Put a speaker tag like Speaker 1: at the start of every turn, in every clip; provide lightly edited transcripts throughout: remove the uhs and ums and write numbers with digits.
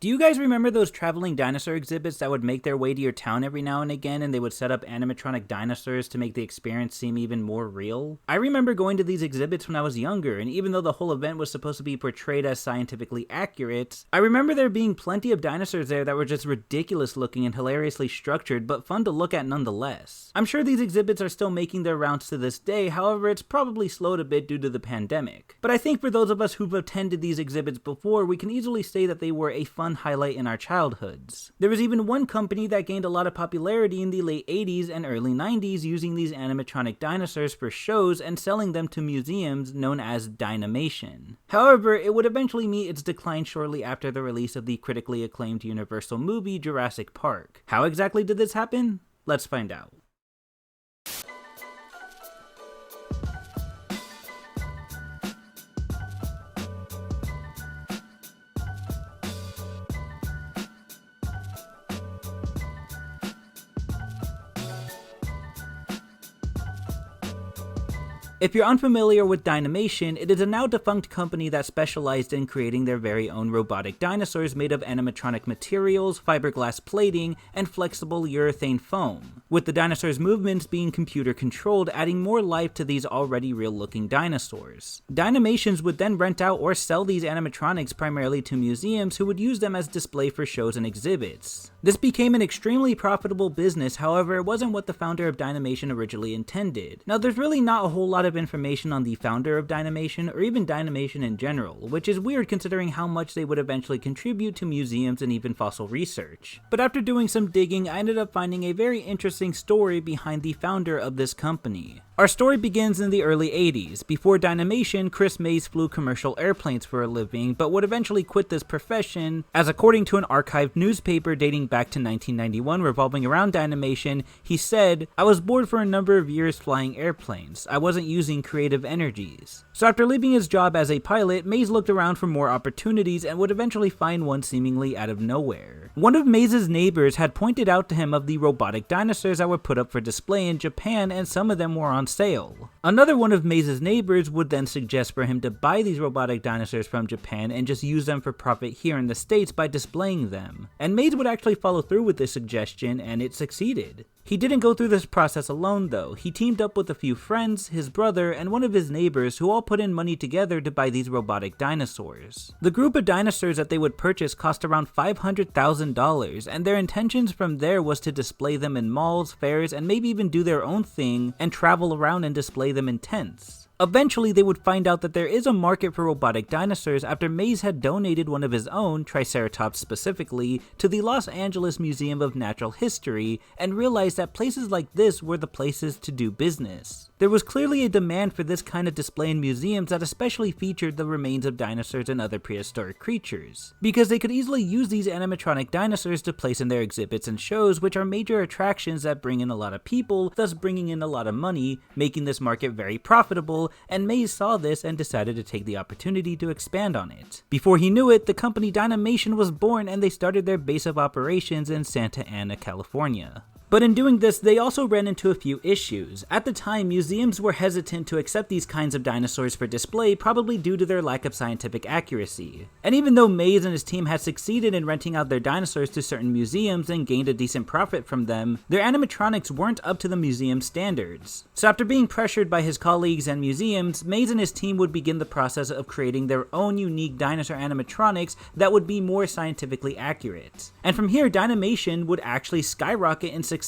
Speaker 1: Do you guys remember those traveling dinosaur exhibits that would make their way to your town every now and again, and they would set up animatronic dinosaurs to make the experience seem even more real? I remember going to these exhibits when I was younger, and even though the whole event was supposed to be portrayed as scientifically accurate, I remember there being plenty of dinosaurs there that were just ridiculous looking and hilariously structured, but fun to look at nonetheless. I'm sure these exhibits are still making their rounds to this day, however it's probably slowed a bit due to the pandemic. But I think for those of us who've attended these exhibits before, we can easily say that they were a fun highlight in our childhoods. There was even one company that gained a lot of popularity in the late 80s and early 90s using these animatronic dinosaurs for shows and selling them to museums, known as Dinamation. However, it would eventually meet its decline shortly after the release of the critically acclaimed Universal movie Jurassic Park. How exactly did this happen? Let's find out. If you're unfamiliar with Dinamation, it is a now defunct company that specialized in creating their very own robotic dinosaurs made of animatronic materials, fiberglass plating, and flexible urethane foam, with the dinosaurs' movements being computer controlled, adding more life to these already real looking dinosaurs. Dinamations would then rent out or sell these animatronics primarily to museums who would use them as display for shows and exhibits. This became an extremely profitable business, however it wasn't what the founder of Dinamation originally intended. Now there's really not a whole lot of information on the founder of Dinamation, or even Dinamation in general, which is weird considering how much they would eventually contribute to museums and even fossil research. But after doing some digging, I ended up finding a very interesting story behind the founder of this company. Our story begins in the early 80s. Before Dinamation, Chris Mays flew commercial airplanes for a living, but would eventually quit this profession, as according to an archived newspaper dating back to 1991 revolving around Dinamation, he said, "I was bored for a number of years flying airplanes. I wasn't using creative energies." So after leaving his job as a pilot, Mays looked around for more opportunities and would eventually find one seemingly out of nowhere. One of Mays' neighbors had pointed out to him of the robotic dinosaurs that were put up for display in Japan, and some of them were on sale. Another one of Mays' neighbors would then suggest for him to buy these robotic dinosaurs from Japan and just use them for profit here in the States by displaying them. And Mays would actually follow through with this suggestion, and it succeeded. He didn't go through this process alone though. He teamed up with a few friends, his brother, and one of his neighbors who all put in money together to buy these robotic dinosaurs. The group of dinosaurs that they would purchase cost around $500,000, and their intentions from there was to display them in malls, fairs, and maybe even do their own thing and travel around and display them in tents. Eventually, they would find out that there is a market for robotic dinosaurs after Mays had donated one of his own, Triceratops specifically, to the Los Angeles Museum of Natural History, and realized that places like this were the places to do business. There was clearly a demand for this kind of display in museums that especially featured the remains of dinosaurs and other prehistoric creatures, because they could easily use these animatronic dinosaurs to place in their exhibits and shows, which are major attractions that bring in a lot of people, thus bringing in a lot of money, making this market very profitable, and Mays saw this and decided to take the opportunity to expand on it. Before he knew it, the company Dinamation was born, and they started their base of operations in Santa Ana, California. But in doing this, they also ran into a few issues. At the time, museums were hesitant to accept these kinds of dinosaurs for display, probably due to their lack of scientific accuracy. And even though Mays and his team had succeeded in renting out their dinosaurs to certain museums and gained a decent profit from them, their animatronics weren't up to the museum standards. So after being pressured by his colleagues and museums, Mays and his team would begin the process of creating their own unique dinosaur animatronics that would be more scientifically accurate. And from here, Dinamation would actually skyrocket in success.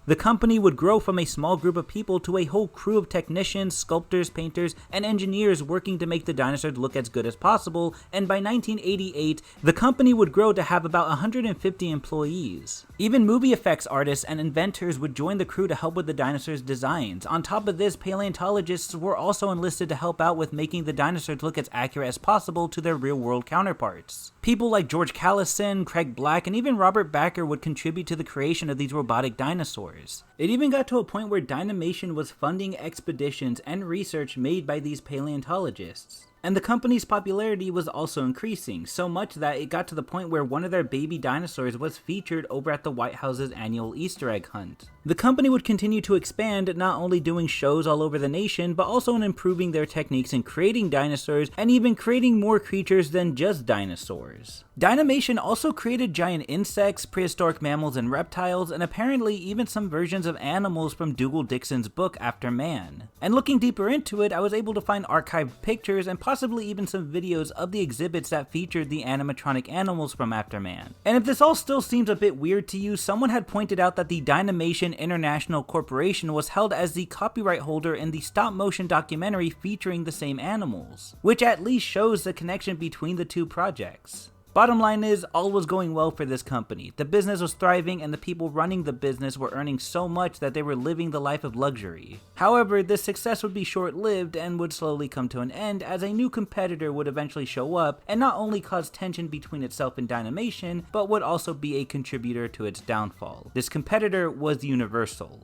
Speaker 1: The company would grow from a small group of people to a whole crew of technicians, sculptors, painters, and engineers working to make the dinosaurs look as good as possible, and by 1988, the company would grow to have about 150 employees. Even movie effects artists and inventors would join the crew to help with the dinosaurs' designs. On top of this, paleontologists were also enlisted to help out with making the dinosaurs look as accurate as possible to their real-world counterparts. People like George Callison, Craig Black, and even Robert Backer would contribute to the creation of these robotic dinosaurs. It even got to a point where Dinamation was funding expeditions and research made by these paleontologists. And the company's popularity was also increasing, so much that it got to the point where one of their baby dinosaurs was featured over at the White House's annual Easter egg hunt. The company would continue to expand, not only doing shows all over the nation, but also in improving their techniques in creating dinosaurs and even creating more creatures than just dinosaurs. Dinamation also created giant insects, prehistoric mammals and reptiles, and apparently even some versions of animals from Dougal Dixon's book After Man. And looking deeper into it, I was able to find archived pictures and possibly even some videos of the exhibits that featured the animatronic animals from After Man. And if this all still seems a bit weird to you, someone had pointed out that the Dinamation International Corporation was held as the copyright holder in the stop-motion documentary featuring the same animals, which at least shows the connection between the two projects. Bottom line is, all was going well for this company. The business was thriving and the people running the business were earning so much that they were living the life of luxury. However, this success would be short-lived and would slowly come to an end as a new competitor would eventually show up and not only cause tension between itself and Dinamation, but would also be a contributor to its downfall. This competitor was Universal.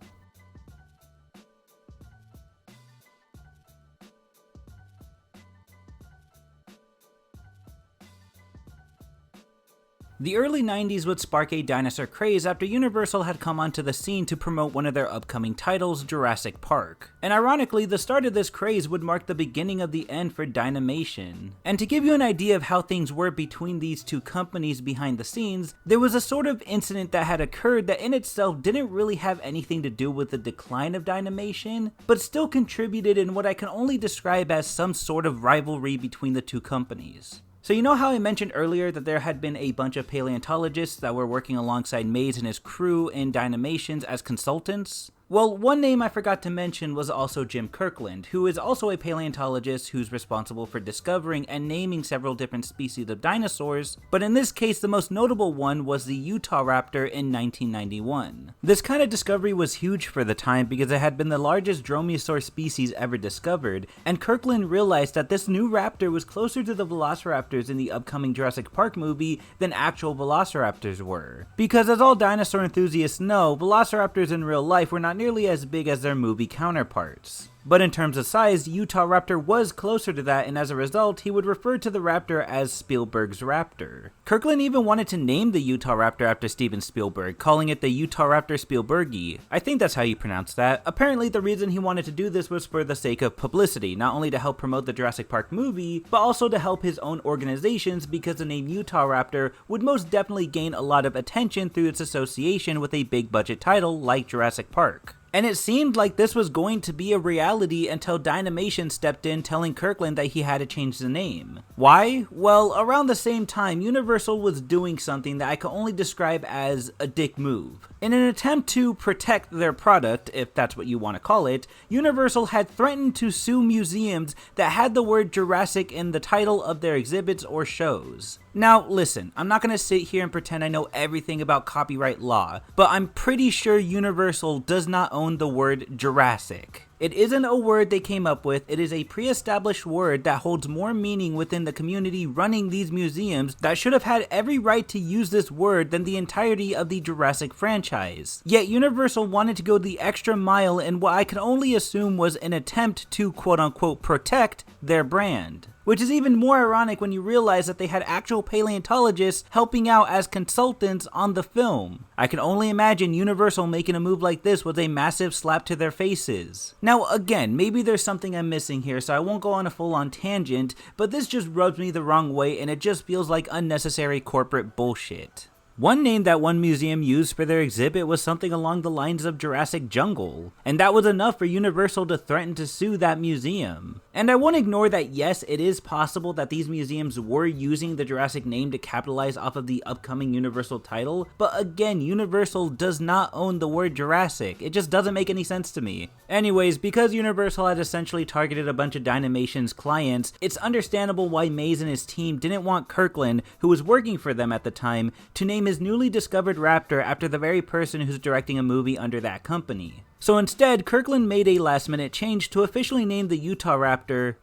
Speaker 1: The early 90s would spark a dinosaur craze after Universal had come onto the scene to promote one of their upcoming titles, Jurassic Park. And ironically, the start of this craze would mark the beginning of the end for Dinamation. And to give you an idea of how things were between these two companies behind the scenes, there was a sort of incident that had occurred that in itself didn't really have anything to do with the decline of Dinamation, but still contributed in what I can only describe as some sort of rivalry between the two companies. So you know how I mentioned earlier that there had been a bunch of paleontologists that were working alongside Mays and his crew in Dinamations as consultants? Well, one name I forgot to mention was also Jim Kirkland, who is also a paleontologist who's responsible for discovering and naming several different species of dinosaurs, but in this case the most notable one was the Utahraptor in 1991. This kind of discovery was huge for the time because it had been the largest dromaeosaur species ever discovered, and Kirkland realized that this new raptor was closer to the velociraptors in the upcoming Jurassic Park movie than actual velociraptors were. Because as all dinosaur enthusiasts know, velociraptors in real life were not nearly as big as their movie counterparts. But in terms of size, Utahraptor was closer to that, and as a result, he would refer to the raptor as Spielberg's Raptor. Kirkland even wanted to name the Utahraptor after Steven Spielberg, calling it the Utahraptor Spielbergi. I think that's how you pronounce that. Apparently, the reason he wanted to do this was for the sake of publicity, not only to help promote the Jurassic Park movie, but also to help his own organizations because the name Utahraptor would most definitely gain a lot of attention through its association with a big budget title like Jurassic Park. And it seemed like this was going to be a reality until Dinamation stepped in telling Kirkland that he had to change the name. Why? Well, around the same time, Universal was doing something that I can only describe as a dick move. In an attempt to protect their product, if that's what you want to call it, Universal had threatened to sue museums that had the word Jurassic in the title of their exhibits or shows. Now, listen, I'm not going to sit here and pretend I know everything about copyright law, but I'm pretty sure Universal does not own the word Jurassic. It isn't a word they came up with, it is a pre-established word that holds more meaning within the community running these museums that should have had every right to use this word than the entirety of the Jurassic franchise. Yet Universal wanted to go the extra mile in what I can only assume was an attempt to quote-unquote protect their brand. Which is even more ironic when you realize that they had actual paleontologists helping out as consultants on the film. I can only imagine Universal making a move like this was a massive slap to their faces. Now again, maybe there's something I'm missing here, so I won't go on a full-on tangent, but this just rubs me the wrong way and it just feels like unnecessary corporate bullshit. One name that one museum used for their exhibit was something along the lines of Jurassic Jungle, and that was enough for Universal to threaten to sue that museum. And I won't ignore that yes, it is possible that these museums were using the Jurassic name to capitalize off of the upcoming Universal title, but again, Universal does not own the word Jurassic. It just doesn't make any sense to me. Anyways, because Universal had essentially targeted a bunch of Dinamation's clients, it's understandable why Mays and his team didn't want Kirkland, who was working for them at the time, to name his newly discovered raptor after the very person who's directing a movie under that company. So instead, Kirkland made a last-minute change to officially name the Utahraptor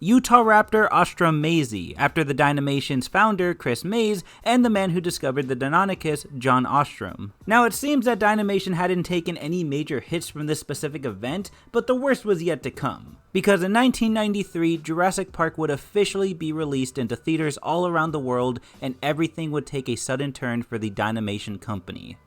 Speaker 1: Ostrom Maysy, after the Dinamation's founder, Chris Mays, and the man who discovered the Deinonychus, John Ostrom. Now, it seems that Dinamation hadn't taken any major hits from this specific event, but the worst was yet to come. Because in 1993, Jurassic Park would officially be released into theaters all around the world, and everything would take a sudden turn for the Dinamation company.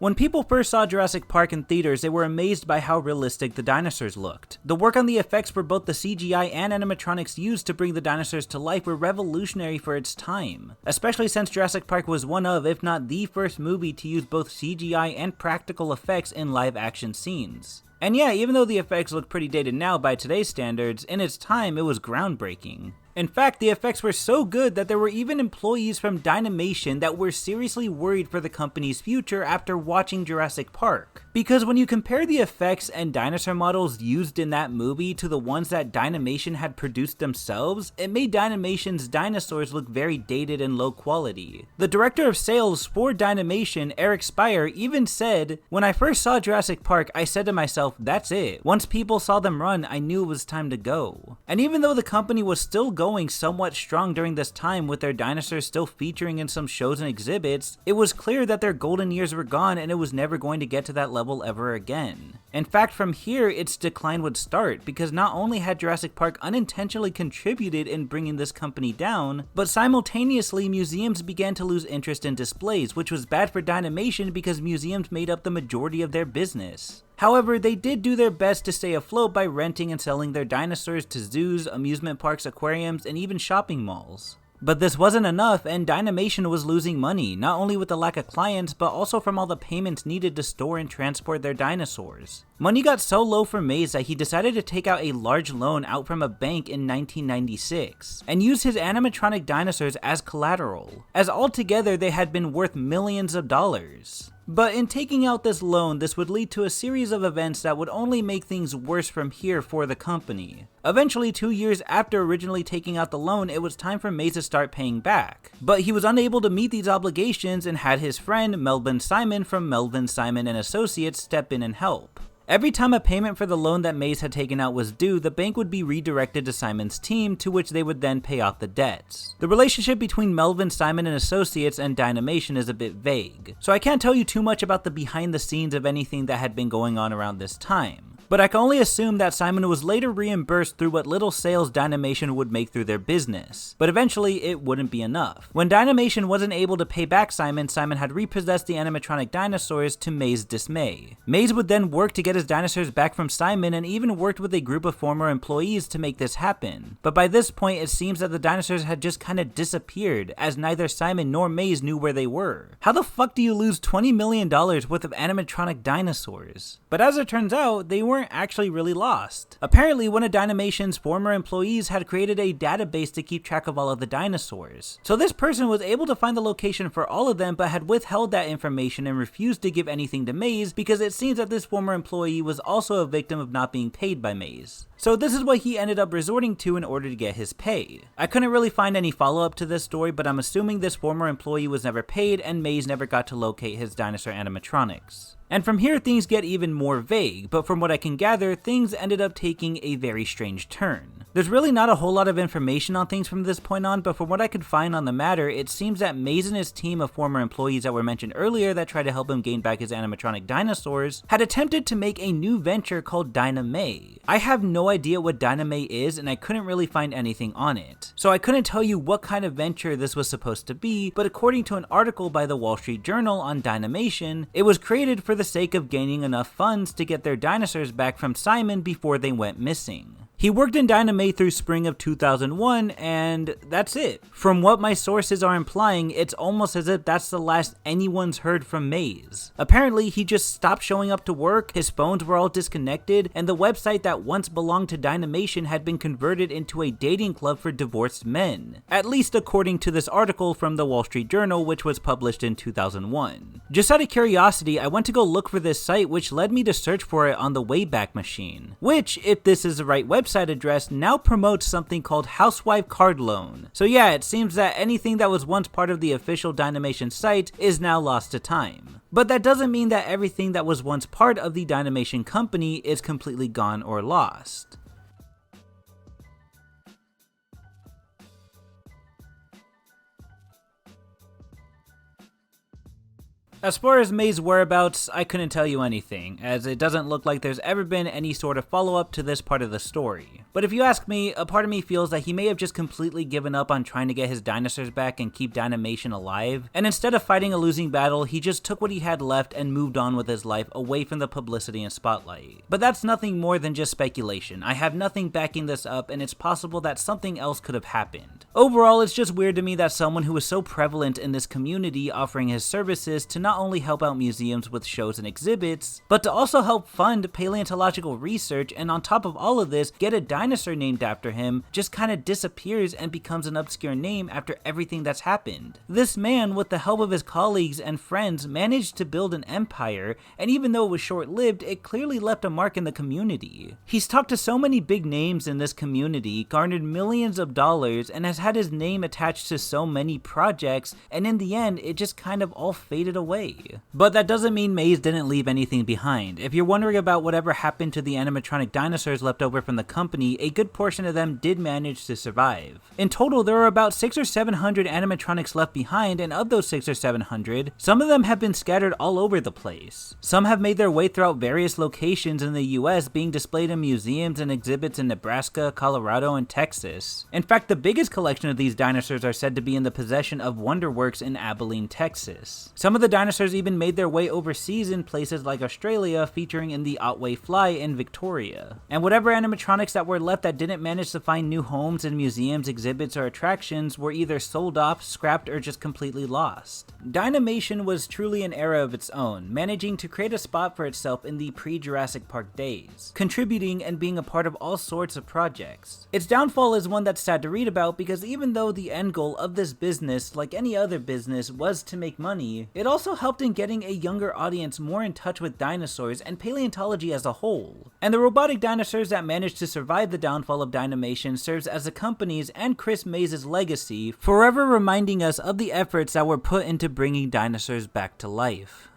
Speaker 1: When people first saw Jurassic Park in theaters, they were amazed by how realistic the dinosaurs looked. The work on the effects for both the CGI and animatronics used to bring the dinosaurs to life were revolutionary for its time, especially since Jurassic Park was one of, if not the first movie to use both CGI and practical effects in live action scenes. And yeah, even though the effects look pretty dated now by today's standards, in its time it was groundbreaking. In fact, the effects were so good that there were even employees from Dynamation that were seriously worried for the company's future after watching Jurassic Park. Because when you compare the effects and dinosaur models used in that movie to the ones that Dynamation had produced themselves, it made Dynamation's dinosaurs look very dated and low quality. The director of sales for Dynamation, Eric Spire, even said, "When I first saw Jurassic Park, I said to myself, that's it. Once people saw them run, I knew it was time to go." And even though the company was still going somewhat strong during this time with their dinosaurs still featuring in some shows and exhibits, it was clear that their golden years were gone and it was never going to get to that level ever again. In fact, from here, its decline would start, because not only had Jurassic Park unintentionally contributed in bringing this company down, but simultaneously museums began to lose interest in displays, which was bad for Dynamation because museums made up the majority of their business. However, they did do their best to stay afloat by renting and selling their dinosaurs to zoos, amusement parks, aquariums, and even shopping malls. But this wasn't enough, and Dynamation was losing money, not only with the lack of clients, but also from all the payments needed to store and transport their dinosaurs. Money got so low for Mays that he decided to take out a large loan out from a bank in 1996, and use his animatronic dinosaurs as collateral, as altogether they had been worth millions of dollars. But in taking out this loan, this would lead to a series of events that would only make things worse from here for the company. Eventually, 2 years after originally taking out the loan, it was time for Mays to start paying back. But he was unable to meet these obligations and had his friend Melvin Simon from Melvin Simon & Associates step in and help. Every time a payment for the loan that Mays had taken out was due, the bank would be redirected to Simon's team, to which they would then pay off the debts. The relationship between Melvin Simon & Associates and Dynamation is a bit vague, so I can't tell you too much about the behind the scenes of anything that had been going on around this time. But I can only assume that Simon was later reimbursed through what little sales Dynamation would make through their business, but eventually it wouldn't be enough. When Dynamation wasn't able to pay back Simon, Simon had repossessed the animatronic dinosaurs to Mays' dismay. Mays would then work to get his dinosaurs back from Simon and even worked with a group of former employees to make this happen. But by this point, it seems that the dinosaurs had just kinda disappeared, as neither Simon nor Mays knew where they were. How the fuck do you lose $20 million worth of animatronic dinosaurs? But as it turns out, they weren't actually really lost. Apparently, one of Dynamation's former employees had created a database to keep track of all of the dinosaurs. So this person was able to find the location for all of them, but had withheld that information and refused to give anything to Mays because it seems that this former employee was also a victim of not being paid by Mays. So this is what he ended up resorting to in order to get his pay. I couldn't really find any follow-up to this story, but I'm assuming this former employee was never paid and Mays never got to locate his dinosaur animatronics. And from here things get even more vague, but from what I can gather, things ended up taking a very strange turn. There's really not a whole lot of information on things from this point on, but from what I could find on the matter, it seems that Mays and his team of former employees that were mentioned earlier that tried to help him gain back his animatronic dinosaurs had attempted to make a new venture called Dynamay. I have no idea what Dynamay is, and I couldn't really find anything on it. So I couldn't tell you what kind of venture this was supposed to be, but according to an article by the Wall Street Journal on Dynamation, it was created for the sake of gaining enough funds to get their dinosaurs back from Simon before they went missing. He worked in Dynamay through spring of 2001, and that's it. From what my sources are implying, it's almost as if that's the last anyone's heard from Mays. Apparently, he just stopped showing up to work, his phones were all disconnected, and the website that once belonged to Dynamation had been converted into a dating club for divorced men. At least according to this article from the Wall Street Journal, which was published in 2001. Just out of curiosity, I went to go look for this site, which led me to search for it on the Wayback Machine, which, if this is the right website address, now promotes something called Housewife Card Loan. So yeah, it seems that anything that was once part of the official Dynamation site is now lost to time. But that doesn't mean that everything that was once part of the Dynamation company is completely gone or lost. As far as May's whereabouts, I couldn't tell you anything, as it doesn't look like there's ever been any sort of follow-up to this part of the story. But if you ask me, a part of me feels that he may have just completely given up on trying to get his dinosaurs back and keep Dinamation alive, and instead of fighting a losing battle, he just took what he had left and moved on with his life away from the publicity and spotlight. But that's nothing more than just speculation. I have nothing backing this up, and it's possible that something else could have happened. Overall, it's just weird to me that someone who is so prevalent in this community offering his services to not only help out museums with shows and exhibits, but to also help fund paleontological research, and on top of all of this, get a dinosaur named after him, just kinda disappears and becomes an obscure name after everything that's happened. This man, with the help of his colleagues and friends, managed to build an empire, and even though it was short-lived, it clearly left a mark in the community. He's talked to so many big names in this community, garnered millions of dollars, and has had his name attached to so many projects, and in the end, it just kind of all faded away. But that doesn't mean Mays didn't leave anything behind. If you're wondering about whatever happened to the animatronic dinosaurs left over from the company, a good portion of them did manage to survive. In total, there are about 600 or 700 animatronics left behind, and of those 600 or 700, some of them have been scattered all over the place. Some have made their way throughout various locations in the US, being displayed in museums and exhibits in Nebraska, Colorado, and Texas. In fact, the biggest collection of these dinosaurs are said to be in the possession of Wonderworks in Abilene, Texas. Some of the dinosaurs even made their way overseas in places like Australia, featuring in the Otway Fly in Victoria. And whatever animatronics that were left that didn't manage to find new homes in museums, exhibits, or attractions were either sold off, scrapped, or just completely lost. Dinamation was truly an era of its own, managing to create a spot for itself in the pre-Jurassic Park days, contributing and being a part of all sorts of projects. Its downfall is one that's sad to read about, because even though the end goal of this business, like any other business, was to make money, it also helped in getting a younger audience more in touch with dinosaurs and paleontology as a whole. And the robotic dinosaurs that managed to survive the downfall of Dinamation serves as the company's and Chris Mays' legacy, forever reminding us of the efforts that were put into bringing dinosaurs back to life.